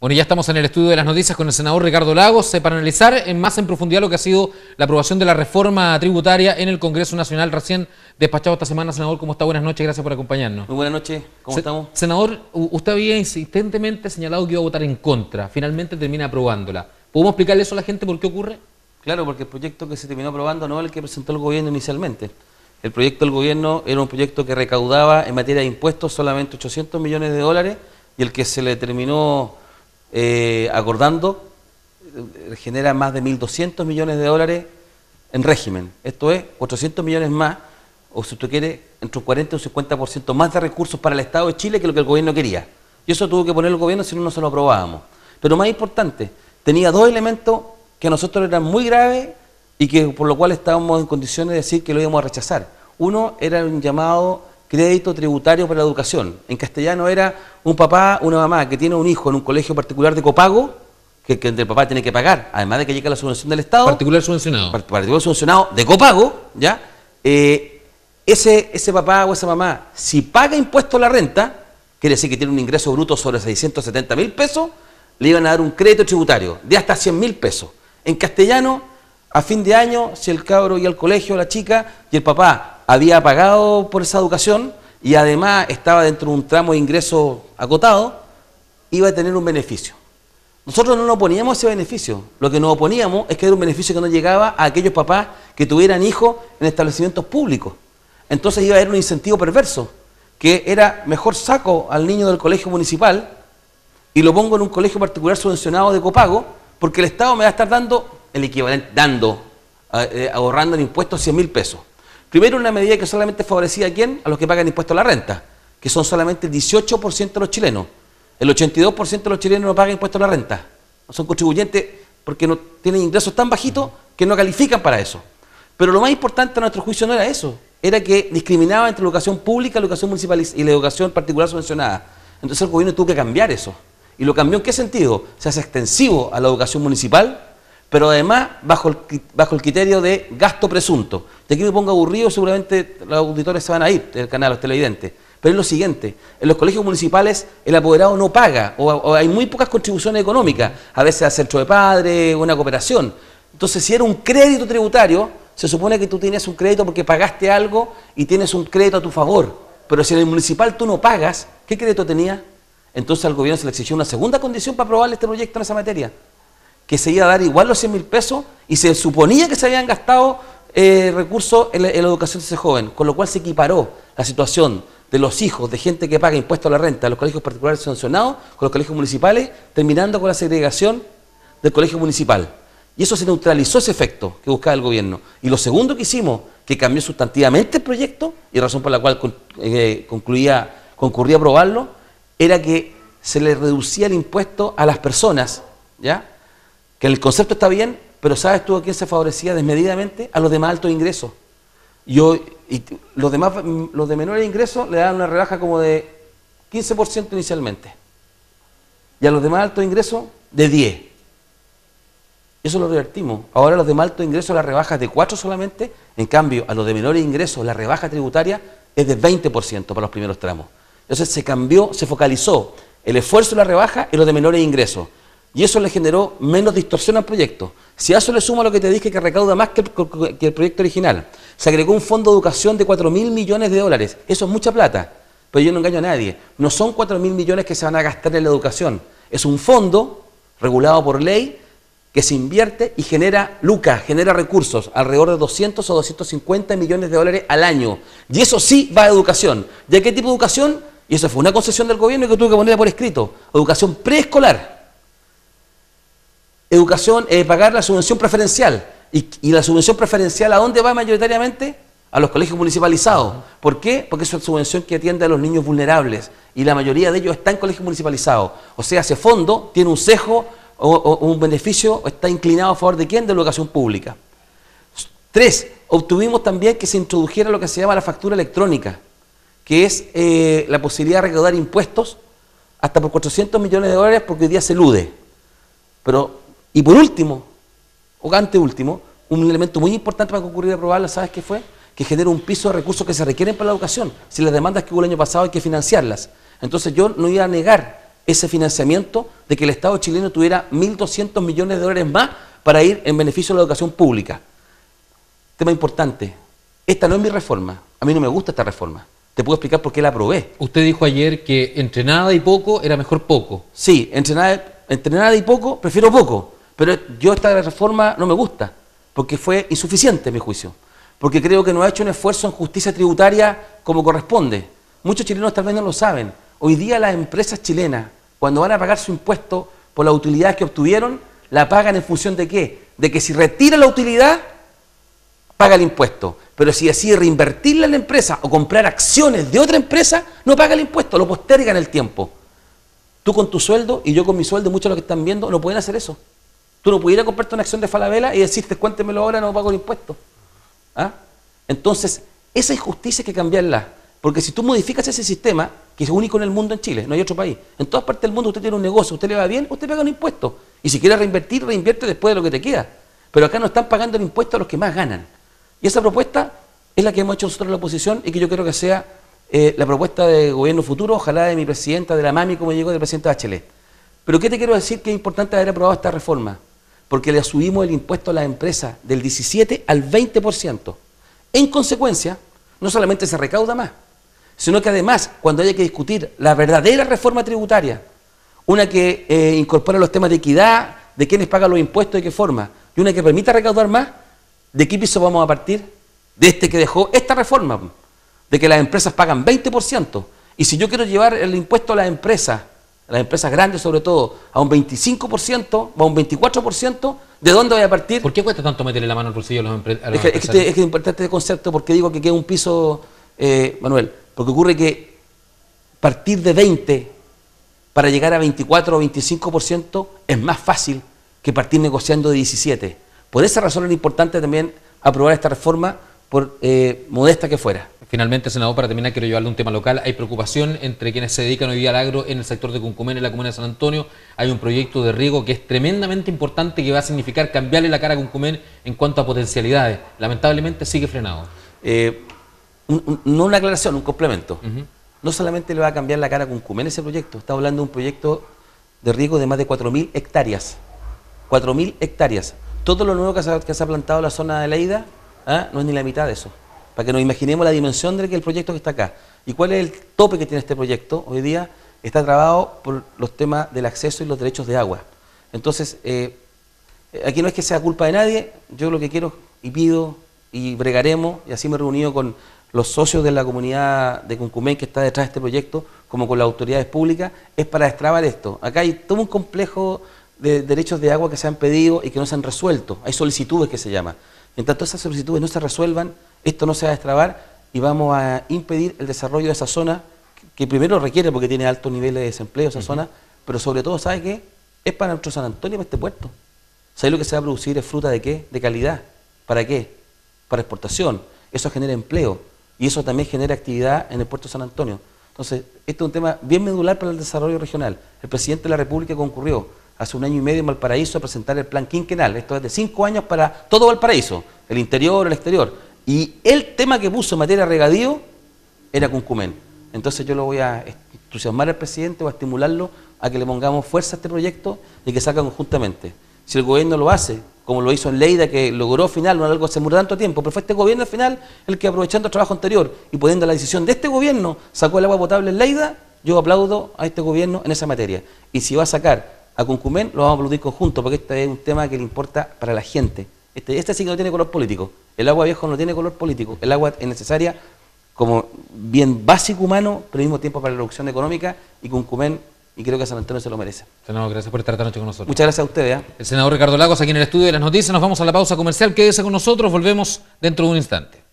Bueno, ya estamos en el estudio de las noticias con el senador Ricardo Lagos para analizar más en profundidad lo que ha sido la aprobación de la reforma tributaria en el Congreso Nacional recién despachado esta semana. Senador, ¿cómo está? Buenas noches, gracias por acompañarnos. Muy buenas noches, ¿cómo estamos? Senador, usted había insistentemente señalado que iba a votar en contra, finalmente termina aprobándola. ¿Podemos explicarle eso a la gente por qué ocurre? Claro, porque el proyecto que se terminó aprobando no es el que presentó el gobierno inicialmente. El proyecto del gobierno era un proyecto que recaudaba en materia de impuestos solamente 800 millones de dólares y el que se le terminó acordando genera más de 1.200 millones de dólares en régimen. Esto es 400 millones más, o si usted quiere, entre un 40 y un 50% más de recursos para el Estado de Chile que lo que el gobierno quería. Y eso tuvo que poner el gobierno, si no, no se lo aprobábamos. Pero más importante, tenía dos elementos que a nosotros eran muy graves y que por lo cual estábamos en condiciones de decir que lo íbamos a rechazar. Uno era un llamado crédito tributario para la educación. En castellano era un papá, una mamá que tiene un hijo en un colegio particular de copago, que el papá tiene que pagar, además de que llega la subvención del Estado. Particular subvencionado. Particular subvencionado de copago, ¿ya? Ese papá o esa mamá, si paga impuesto a la renta, quiere decir que tiene un ingreso bruto sobre 670.000 pesos, le iban a dar un crédito tributario de hasta 100.000 pesos. En castellano, a fin de año, si el cabro iba al colegio, la chica, y el papá había pagado por esa educación y además estaba dentro de un tramo de ingreso acotado, iba a tener un beneficio. Nosotros no nos oponíamos a ese beneficio, lo que nos oponíamos es que era un beneficio que no llegaba a aquellos papás que tuvieran hijos en establecimientos públicos. Entonces iba a haber un incentivo perverso, que era mejor saco al niño del colegio municipal y lo pongo en un colegio particular subvencionado de copago, porque el Estado me va a estar dando el equivalente, ahorrando en impuestos 100.000 pesos. Primero, una medida que solamente favorecía a quién, a los que pagan impuestos a la renta, que son solamente el 18% de los chilenos. El 82% de los chilenos no pagan impuestos a la renta. Son contribuyentes porque no tienen ingresos tan bajitos que no califican para eso. Pero lo más importante a nuestro juicio no era eso, era que discriminaba entre la educación pública, la educación municipal y la educación particular subvencionada. Entonces el gobierno tuvo que cambiar eso. ¿Y lo cambió en qué sentido? Se hace extensivo a la educación municipal, pero además bajo el criterio de gasto presunto. De aquí me pongo aburrido, seguramente los auditores se van a ir del canal, los televidentes. Pero es lo siguiente, en los colegios municipales el apoderado no paga, o hay muy pocas contribuciones económicas, a veces al centro de padres, una cooperación. Entonces, si era un crédito tributario, se supone que tú tienes un crédito porque pagaste algo y tienes un crédito a tu favor. Pero si en el municipal tú no pagas, ¿qué crédito tenías? Entonces al gobierno se le exigió una segunda condición para aprobarle este proyecto en esa materia, que se iba a dar igual los 100.000 pesos y se suponía que se habían gastado recursos en la educación de ese joven, con lo cual se equiparó la situación de los hijos de gente que paga impuestos a la renta en los colegios particulares sancionados con los colegios municipales, terminando con la segregación del colegio municipal. Y eso se neutralizó ese efecto que buscaba el gobierno. Y lo segundo que hicimos, que cambió sustantivamente el proyecto, y razón por la cual concurría a aprobarlo, era que se le reducía el impuesto a las personas, ¿ya? Que el concepto está bien, pero ¿sabes tú a quién se favorecía desmedidamente? A los de más altos ingresos. Y los de menores ingresos le daban una rebaja como de 15% inicialmente. Y a los de más altos ingresos, de 10%. Eso lo revertimos. Ahora los de más altos ingresos la rebaja es de 4% solamente, en cambio a los de menores ingresos la rebaja tributaria es de 20% para los primeros tramos. Entonces se cambió, se focalizó el esfuerzo de la rebaja en los de menores ingresos. Y eso le generó menos distorsión al proyecto. Si a eso le suma lo que te dije, que recauda más que el proyecto original, se agregó un fondo de educación de 4.000 millones de dólares. Eso es mucha plata, pero yo no engaño a nadie. No son 4.000 millones que se van a gastar en la educación. Es un fondo regulado por ley que se invierte y genera lucas, genera recursos, alrededor de 200 o 250 millones de dólares al año. Y eso sí va a educación. ¿Y a qué tipo de educación? Y eso fue una concesión del gobierno que tuve que ponerla por escrito. Educación preescolar. Educación, pagar la subvención preferencial. ¿Y la subvención preferencial a dónde va mayoritariamente? A los colegios municipalizados. ¿Por qué? Porque es una subvención que atiende a los niños vulnerables. Y la mayoría de ellos está en colegios municipalizados. O sea, ese fondo tiene un sesgo o un beneficio, está inclinado a favor de quién? De la educación pública. 3. Obtuvimos también que se introdujera lo que se llama la factura electrónica, que es la posibilidad de recaudar impuestos hasta por 400 millones de dólares porque hoy día se elude. Y por último, o anteúltimo, un elemento muy importante para concurrir a aprobarla, ¿sabes qué fue? Que genera un piso de recursos que se requieren para la educación. Si las demandas que hubo el año pasado hay que financiarlas. Entonces yo no iba a negar ese financiamiento de que el Estado chileno tuviera 1.200 millones de dólares más para ir en beneficio de la educación pública. Tema importante, esta no es mi reforma, a mí no me gusta esta reforma. Te puedo explicar por qué la aprobé. Usted dijo ayer que entre nada y poco era mejor poco. Sí, entre nada y poco, prefiero poco. Pero yo esta reforma no me gusta, porque fue insuficiente, a mi juicio. Porque creo que no ha hecho un esfuerzo en justicia tributaria como corresponde. Muchos chilenos tal vez no lo saben. Hoy día las empresas chilenas, cuando van a pagar su impuesto por las utilidades que obtuvieron, la pagan en función de ¿qué? De que si retira la utilidad, paga el impuesto. Pero si decide reinvertirla en la empresa o comprar acciones de otra empresa, no paga el impuesto, lo posterga en el tiempo. Tú con tu sueldo y yo con mi sueldo, muchos de los que están viendo, no pueden hacer eso. Tú no puedes ir a comprarte una acción de Falabella y decirte, cuéntemelo ahora, no pago el impuesto. ¿Ah? Entonces, esa injusticia hay que cambiarla. Porque si tú modificas ese sistema, que es único en el mundo en Chile, no hay otro país. En todas partes del mundo usted tiene un negocio, usted le va bien, usted paga un impuesto. Y si quiere reinvertir, reinvierte después de lo que te queda. Pero acá no están pagando el impuesto a los que más ganan. Y esa propuesta es la que hemos hecho nosotros en la oposición y que yo quiero que sea la propuesta de gobierno futuro, ojalá de mi presidenta, de la MAMI, como llegó del presidente Bachelet. Pero ¿qué te quiero decir? Que es importante haber aprobado esta reforma, porque le subimos el impuesto a las empresas del 17 al 20%. En consecuencia, no solamente se recauda más, sino que además, cuando haya que discutir la verdadera reforma tributaria, una que incorpora los temas de equidad, de quiénes pagan los impuestos, de qué forma, y una que permita recaudar más, ¿de qué piso vamos a partir? De este que dejó esta reforma, de que las empresas pagan 20%. Y si yo quiero llevar el impuesto a las empresas grandes sobre todo, a un 25% o a un 24%, ¿de dónde voy a partir? ¿Por qué cuesta tanto meterle la mano al bolsillo a los empresarios? Es que es importante este concepto porque digo que queda un piso, Manuel, porque ocurre que partir de 20 para llegar a 24 o 25% es más fácil que partir negociando de 17. Por esa razón era importante también aprobar esta reforma, por modesta que fuera. Finalmente, senador, para terminar, quiero llevarle un tema local. Hay preocupación entre quienes se dedican hoy día al agro en el sector de Cuncumen, en la comuna de San Antonio. Hay un proyecto de riego que es tremendamente importante, que va a significar cambiarle la cara a Cuncumen en cuanto a potencialidades. Lamentablemente sigue frenado. No una aclaración, un complemento. No solamente le va a cambiar la cara a Cuncumen ese proyecto, está hablando de un proyecto de riego de más de 4.000 hectáreas. 4.000 hectáreas. Todo lo nuevo que se ha plantado en la zona de Leida, no es ni la mitad de eso. Para que nos imaginemos la dimensión del proyecto que está acá. ¿Y cuál es el tope que tiene este proyecto? Hoy día está trabado por los temas del acceso y los derechos de agua. Entonces, aquí no es que sea culpa de nadie, yo lo que quiero y pido y bregaremos, y así me he reunido con los socios de la comunidad de Cuncumen que está detrás de este proyecto, como con las autoridades públicas, es para destrabar esto. Acá hay todo un complejo de derechos de agua que se han pedido y que no se han resuelto. Hay solicitudes que se llama. En tanto esas solicitudes no se resuelvan, esto no se va a destrabar y vamos a impedir el desarrollo de esa zona que primero requiere porque tiene altos niveles de desempleo esa zona, pero sobre todo, ¿sabe qué? Es para nuestro San Antonio, para este puerto. ¿Sabe lo que se va a producir? ¿Es fruta de qué? De calidad. ¿Para qué? Para exportación. Eso genera empleo y eso también genera actividad en el puerto de San Antonio. Entonces, este es un tema bien medular para el desarrollo regional. El presidente de la República concurrió hace 1 año y medio en Valparaíso a presentar el plan quinquenal. Esto es de 5 años para todo Valparaíso, el interior, el exterior. Y el tema que puso en materia de regadío era Cuncumen. Entonces yo lo voy a entusiasmar al presidente, voy a estimularlo a que le pongamos fuerza a este proyecto y que salga conjuntamente. Si el gobierno lo hace, como lo hizo en Leida, que logró al final, no algo se demoró tanto tiempo, pero fue este gobierno al final el que, aprovechando el trabajo anterior y poniendo la decisión de este gobierno, sacó el agua potable en Leida. Yo aplaudo a este gobierno en esa materia. Y si va a sacar a Cuncumen, lo vamos a aplaudir conjunto, porque este es un tema que le importa para la gente. Este sí que no tiene color político. El agua viejo no tiene color político. El agua es necesaria como bien básico humano, pero al mismo tiempo para la reducción económica, y Cuncumen, y creo que San Antonio se lo merece. Senador, gracias por estar esta noche con nosotros. Muchas gracias a ustedes. El senador Ricardo Lagos aquí en el estudio de las noticias. Nos vamos a la pausa comercial. Quédese con nosotros, volvemos dentro de un instante.